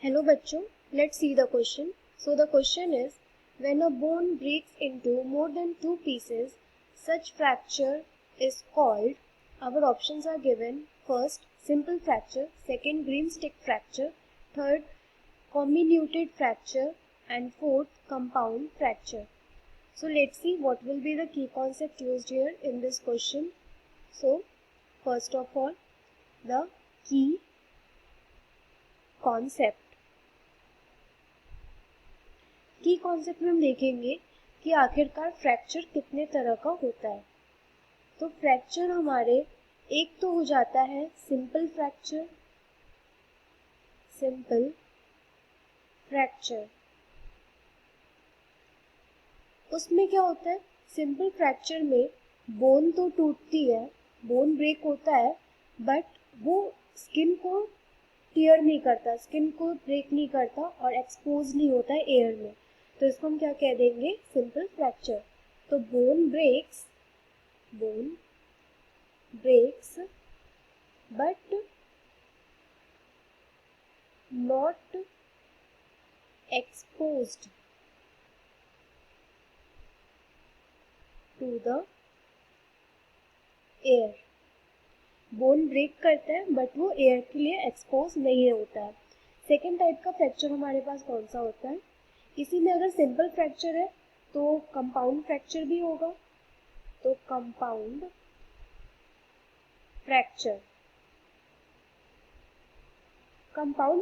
Hello बच्चों, let's see the question. So the question is, when a bone breaks into more than two pieces, such fracture is called. Our options are given. First, simple fracture. Second, green stick fracture. Third, comminuted fracture. And fourth, compound fracture. So let's see what will be the key concept used here in this question. So first of all, the key concept. की concept में हम देखेंगे कि आखिरकार fracture कितने तरह का होता है। तो फ्रैक्चर हमारे एक तो हो जाता है सिंपल फ्रैक्चर। उसमें क्या होता है, सिंपल फ्रैक्चर में बोन तो टूटती है, बोन ब्रेक होता है, बट वो स्किन को टियर नहीं करता, स्किन को ब्रेक नहीं करता और एक्सपोज नहीं होता है एयर में। तो इसको हम क्या कह देंगे, सिंपल फ्रैक्चर। तो bone breaks but not exposed to the air. Bone break करता है बट वो एयर के लिए एक्सपोज नहीं होता है। सेकेंड टाइप का फ्रैक्चर हमारे पास कौन सा होता है, इसी में अगर सिंपल फ्रैक्चर है तो कंपाउंड फ्रैक्चर भी होगा। तो कंपाउंड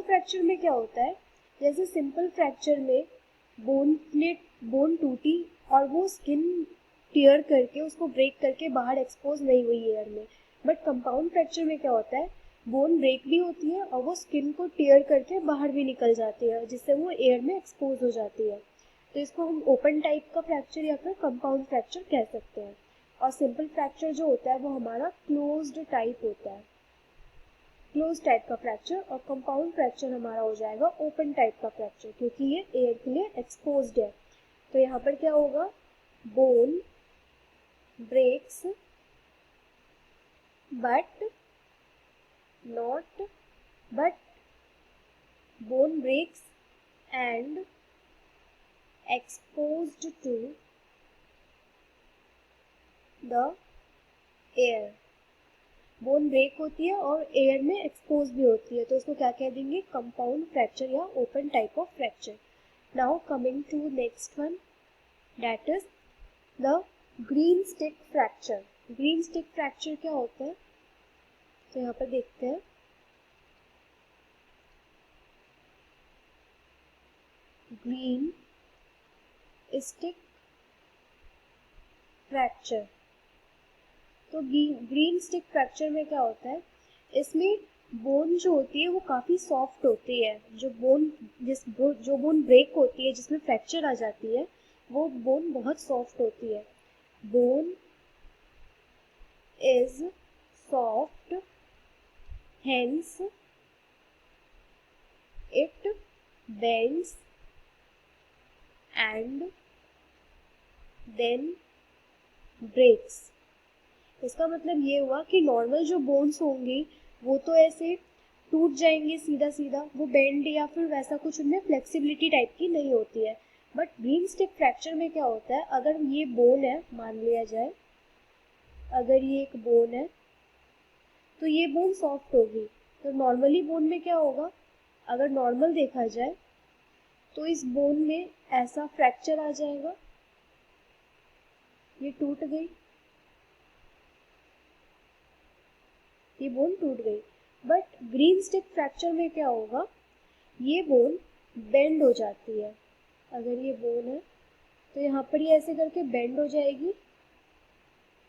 फ्रैक्चर में क्या होता है, जैसे सिंपल फ्रैक्चर में बोन टूटी और वो स्किन टियर करके उसको ब्रेक करके बाहर एक्सपोज नहीं हुई एयर में। बट कंपाउंड फ्रैक्चर में क्या होता है, बोन ब्रेक भी होती है और वो स्किन को टियर करके बाहर भी निकल जाती है, जिससे वो एयर में एक्सपोज हो जाती है। तो इसको हम ओपन टाइप का फ्रैक्चर या फिर कंपाउंड फ्रैक्चर कह सकते हैं। और सिंपल फ्रैक्चर जो होता है वो हमारा क्लोज्ड टाइप होता है, क्लोज टाइप का फ्रैक्चर। और कंपाउंड फ्रैक्चर हमारा हो जाएगा ओपन टाइप का फ्रैक्चर, क्योंकि ये एयर के लिए एक्सपोज्ड है। तो यहाँ पर क्या होगा, bone breaks but bone breaks and exposed to the air। Bone break होती है और एयर में एक्सपोज भी होती है, तो उसको क्या कह देंगे, कंपाउंड फ्रैक्चर या open type of fracture. Now coming to next one, that is the green stick fracture. Green stick fracture क्या होता है, तो यहाँ पर देखते हैं। Green stick fracture. तो ग्रीन स्टिक फ्रैक्चर में क्या होता है, इसमें बोन जो होती है वो काफी सॉफ्ट होती है। जो बोन ब्रेक होती है, जिसमें फ्रैक्चर आ जाती है, वो बोन बहुत सॉफ्ट होती है। Bone is soft, hence it bends and then breaks. इसका मतलब ये हुआ कि नॉर्मल जो बोन्स होंगी वो तो ऐसे टूट जाएंगे सीधा सीधा, वो बेंड या फिर वैसा कुछ उनमें फ्लेक्सिबिलिटी टाइप की नहीं होती है। बट ग्रीन स्टिक फ्रैक्चर में क्या होता है, अगर ये बोन है, मान लिया जाए अगर ये एक बोन है तो ये बोन सॉफ्ट होगी। तो नॉर्मली बोन में क्या होगा, अगर नॉर्मल देखा जाए तो इस बोन में ऐसा फ्रैक्चर आ जाएगा, ये टूट गई, ये बोन टूट गई। बट ग्रीन स्टिक फ्रैक्चर में क्या होगा, ये बोन बेंड हो जाती है। अगर ये बोन है तो यहाँ पर ये ऐसे करके बेंड हो जाएगी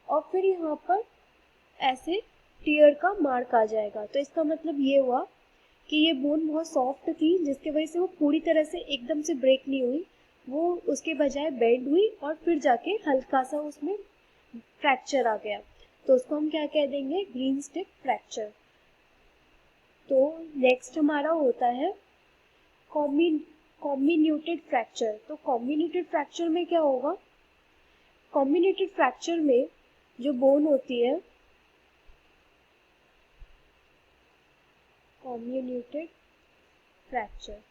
और फिर यहाँ पर ऐसे टियर का मार्क आ जाएगा। तो इसका मतलब ये हुआ कि ये बोन बहुत सॉफ्ट थी, जिसकी वजह से वो पूरी तरह से एकदम से ब्रेक नहीं हुई, वो उसके बजाय बेंड हुई और फिर जाके हल्का सा उसमें फ्रैक्चर आ गया। तो उसको हम क्या कह देंगे, ग्रीन स्टिक फ्रैक्चर। तो नेक्स्ट हमारा होता है कॉम्बिन्यूटेड फ्रैक्चर। तो कॉम्बिन्यूटेड फ्रैक्चर में क्या होगा, कॉम्बिन्यूटेड फ्रैक्चर में जो बोन होती है, कॉम्बिन्यूटेड फ्रैक्चर।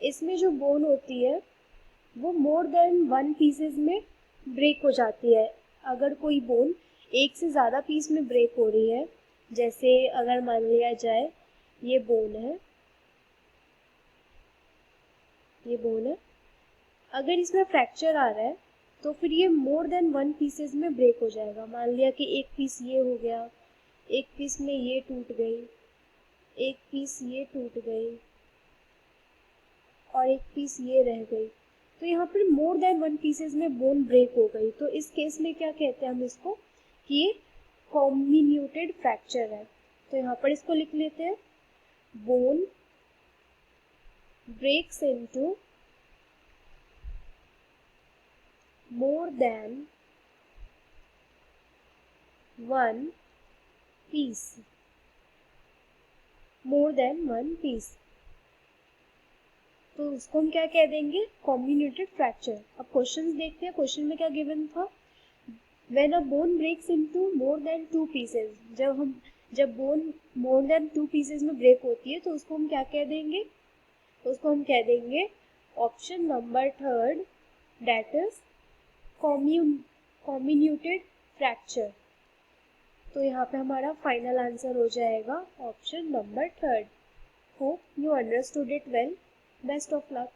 इसमें जो बोन होती है वो मोर देन 1 पीसेस में ब्रेक हो जाती है। अगर कोई बोन एक से ज़्यादा पीस में ब्रेक हो रही है, जैसे अगर मान लिया जाए ये बोन है, ये बोन है, अगर इसमें फ्रैक्चर आ रहा है तो फिर ये मोर देन 1 पीसेस में ब्रेक हो जाएगा। मान लिया कि एक पीस ये हो गया, एक पीस में ये टूट गई, एक पीस ये टूट गई और एक पीस ये रह गई, तो यहाँ पर मोर देन 1 पीसेस में बोन ब्रेक हो गई। तो इस केस में क्या कहते हैं हम इसको, कि ये कॉम्बिन्यूटेड फ्रैक्चर है। तो यहाँ पर इसको लिख लेते हैं, bone breaks into more than 1 piece, more than 1 piece, तो उसको हम क्या कह देंगे, कॉम्बिनेटेड फ्रैक्चर। अब क्वेश्चन देखते हैं, क्वेश्चन में क्या गिवन था, when a bone breaks into more than 2 pieces, जब बोन मोर देन 2 पीसेस में ब्रेक होती है तो उसको हम क्या कह देंगे, उसको हम कह देंगे option number 3, that is comminuted fracture. तो यहाँ पे हमारा फाइनल आंसर हो जाएगा option number 3। Hope you understood it well. Best of luck.